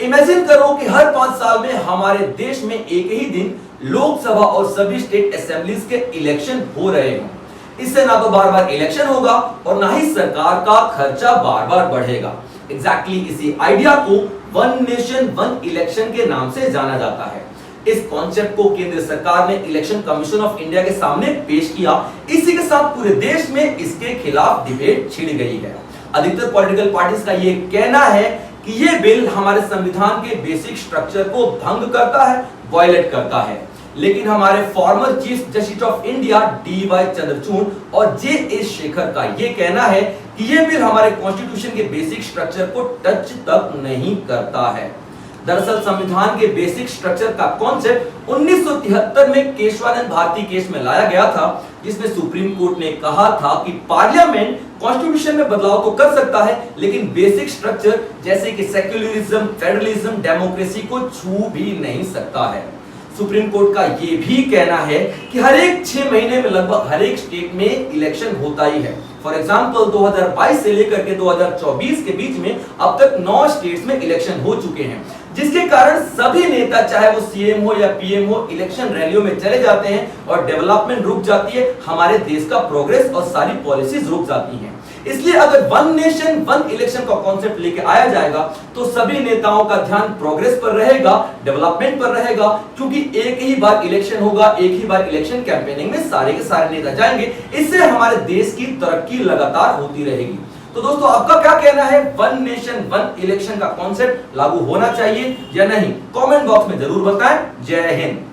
Imagine करो कि हर 5 साल में हमारे देश में एक ही दिन लोकसभा और सभी स्टेट असेंबलीज के इलेक्शन हो रहे हों। इससे ना तो बार बार इलेक्शन होगा और ना ही सरकार का खर्चा बार बार बढ़ेगा। एग्जैक्टली इसी आइडिया को वन नेशन वन इलेक्शन के नाम से जाना जाता है। इस कॉन्सेप्ट को केंद्र सरकार ने इलेक्शन कमीशन ऑफ इंडिया के सामने पेश किया। इसी के साथ पूरे देश में इसके खिलाफ डिबेट छिड़ गई है। अधिकतर पॉलिटिकल पार्टीज का ये कहना है कि ये बिल हमारे संविधान के बेसिक स्ट्रक्चर को भंग करता है, वायलेट करता है। लेकिन हमारे former chief justice of India D.Y.. Chandrachud और जे.एस. शेखर का यह कहना है कि यह बिल हमारे कॉन्स्टिट्यूशन के बेसिक स्ट्रक्चर को टच तक नहीं करता है। दरअसल संविधान के बेसिक स्ट्रक्चर का कॉन्सेप्ट 1973 में केशवानंद भारती केस में लाया गया था, जिसमें सुप्रीम कोर्ट ने कहा था कि पार्लियामेंट कॉन्स्टिट्यूशन में बदलाव तो कर सकता है, लेकिन बेसिक स्ट्रक्चर जैसे कि सेक्युलरिज्म, फेडरलिज्म, डेमोक्रेसी को छू भी नहीं सकता है। सुप्रीम कोर्ट का यह भी कहना है कि हर एक 6 महीने में लगभग हर एक स्टेट में इलेक्शन होता ही है। फॉर एग्जांपल 2022 से लेकर के 2024 के बीच में अब तक 9 स्टेट्स में इलेक्शन हो चुके हैं, जिसके कारण सभी नेता चाहे वो सीएम हो या पीएम हो इलेक्शन रैलियों में चले जाते हैं और डेवलपमेंट रुक जाती है, हमारे देश का प्रोग्रेस और सारी पॉलिसीज रुक जाती हैं। इसलिए अगर वन नेशन वन इलेक्शन का कॉन्सेप्ट लेके आया जाएगा तो सभी नेताओं का ध्यान प्रोग्रेस पर रहेगा, डेवलपमेंट पर रहेगा, क्योंकि एक ही बार इलेक्शन होगा, एक ही बार इलेक्शन कैंपेनिंग में सारे के सारे नेता जाएंगे। इससे हमारे देश की तरक्की लगातार होती रहेगी। तो दोस्तों, आपका क्या कहना है? वन नेशन वन इलेक्शन का कॉन्सेप्ट लागू होना चाहिए या नहीं? कमेंट बॉक्स में जरूर बताएं। जय हिंद।